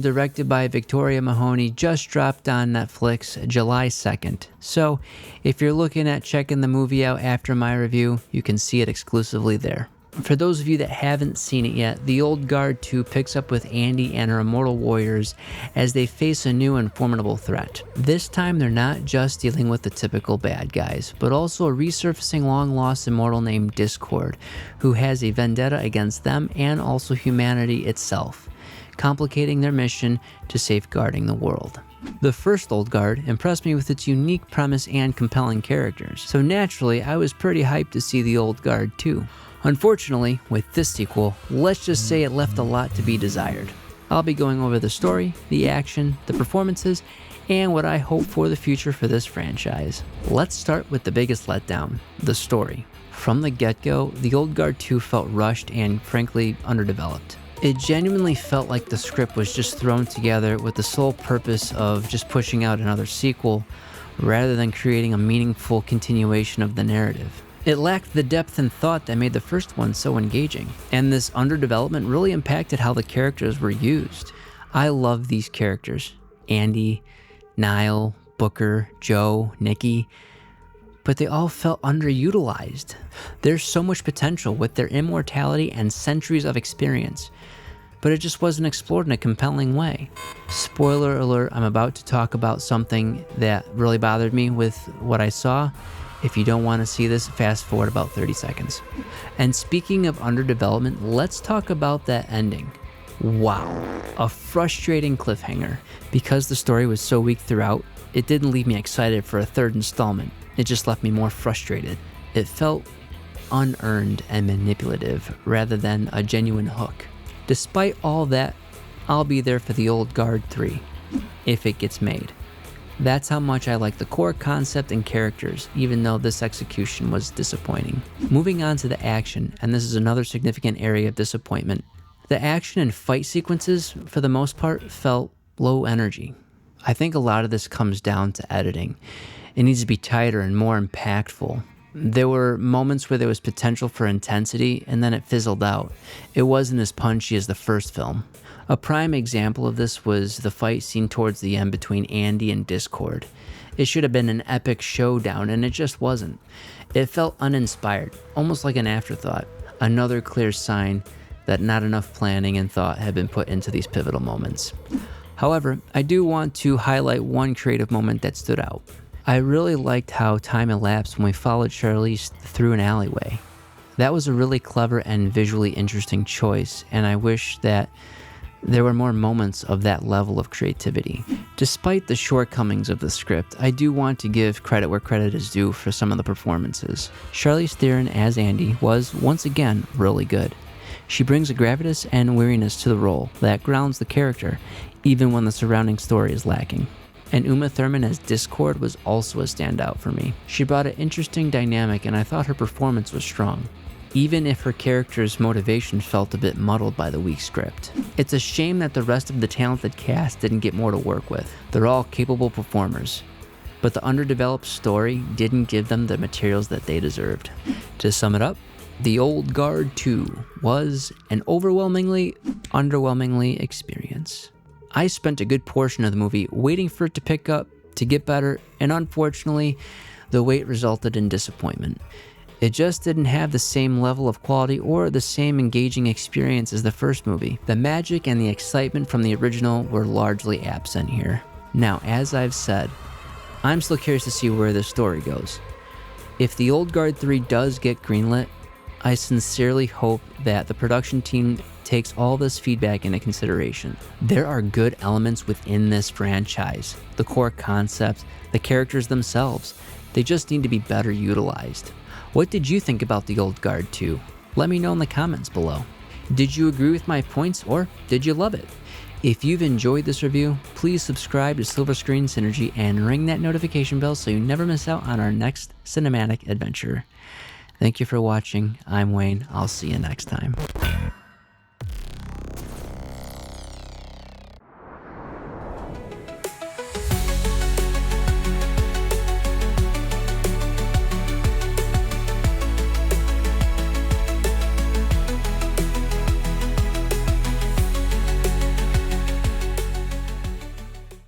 directed by Victoria Mahoney, just dropped on Netflix July 2nd. So if you're looking at checking the movie out after my review, you can see it exclusively there. For those of you that haven't seen it yet, The Old Guard 2 picks up with Andy and her immortal warriors as they face a new and formidable threat. This time they're not just dealing with the typical bad guys, but also a resurfacing long-lost immortal named Discord, who has a vendetta against them and also humanity itself, complicating their mission to safeguarding the world. The first Old Guard impressed me with its unique premise and compelling characters, so naturally I was pretty hyped to see The Old Guard 2. Unfortunately, with this sequel, let's just say it left a lot to be desired. I'll be going over the story, the action, the performances, and what I hope for the future for this franchise. Let's start with the biggest letdown, the story. From the get-go, The Old Guard 2 felt rushed and frankly underdeveloped. It genuinely felt like the script was just thrown together with the sole purpose of just pushing out another sequel, rather than creating a meaningful continuation of the narrative. It lacked the depth and thought that made the first one so engaging, and this underdevelopment really impacted how the characters were used. I love these characters, Andy, Niall, Booker, Joe, Nikki, but they all felt underutilized. There's so much potential with their immortality and centuries of experience, but it just wasn't explored in a compelling way. Spoiler alert, I'm about to talk about something that really bothered me with what I saw. If you don't want to see this, fast forward about 30 seconds. And speaking of underdevelopment, let's talk about that ending. Wow, a frustrating cliffhanger. Because the story was so weak throughout, it didn't leave me excited for a third installment. It just left me more frustrated. It felt unearned and manipulative rather than a genuine hook. Despite all that, I'll be there for The Old Guard 3, if it gets made. That's how much I like the core concept and characters, even though this execution was disappointing. Moving on to the action, and this is another significant area of disappointment. The action and fight sequences, for the most part, felt low energy. I think a lot of this comes down to editing. It needs to be tighter and more impactful. There were moments where there was potential for intensity, and then it fizzled out. It wasn't as punchy as the first film. A prime example of this was the fight scene towards the end between Andy and Discord. It should have been an epic showdown, and it just wasn't. It felt uninspired, almost like an afterthought. Another clear sign that not enough planning and thought had been put into these pivotal moments. However, I do want to highlight one creative moment that stood out. I really liked how time elapsed when we followed Charlize through an alleyway. That was a really clever and visually interesting choice, and I wish that there were more moments of that level of creativity. Despite the shortcomings of the script, I do want to give credit where credit is due for some of the performances. Charlize Theron as Andy was, once again, really good. She brings a gravitas and weariness to the role that grounds the character, even when the surrounding story is lacking. And Uma Thurman as Discord was also a standout for me. She brought an interesting dynamic, and I thought her performance was strong, even if her character's motivation felt a bit muddled by the weak script. It's a shame that the rest of the talented cast didn't get more to work with. They're all capable performers, but the underdeveloped story didn't give them the materials that they deserved. To sum it up, The Old Guard 2 was an overwhelmingly underwhelmingly experience. I spent a good portion of the movie waiting for it to pick up, to get better, and unfortunately, the wait resulted in disappointment. It just didn't have the same level of quality or the same engaging experience as the first movie. The magic and the excitement from the original were largely absent here. Now, as I've said, I'm still curious to see where this story goes. If The Old Guard 3 does get greenlit, I sincerely hope that the production team takes all this feedback into consideration. There are good elements within this franchise. The core concept, the characters themselves, they just need to be better utilized. What did you think about The Old Guard 2? Let me know in the comments below. Did you agree with my points, or did you love it? If you've enjoyed this review, please subscribe to Silver Screen Synergy and ring that notification bell so you never miss out on our next cinematic adventure. Thank you for watching. I'm Wayne. I'll see you next time.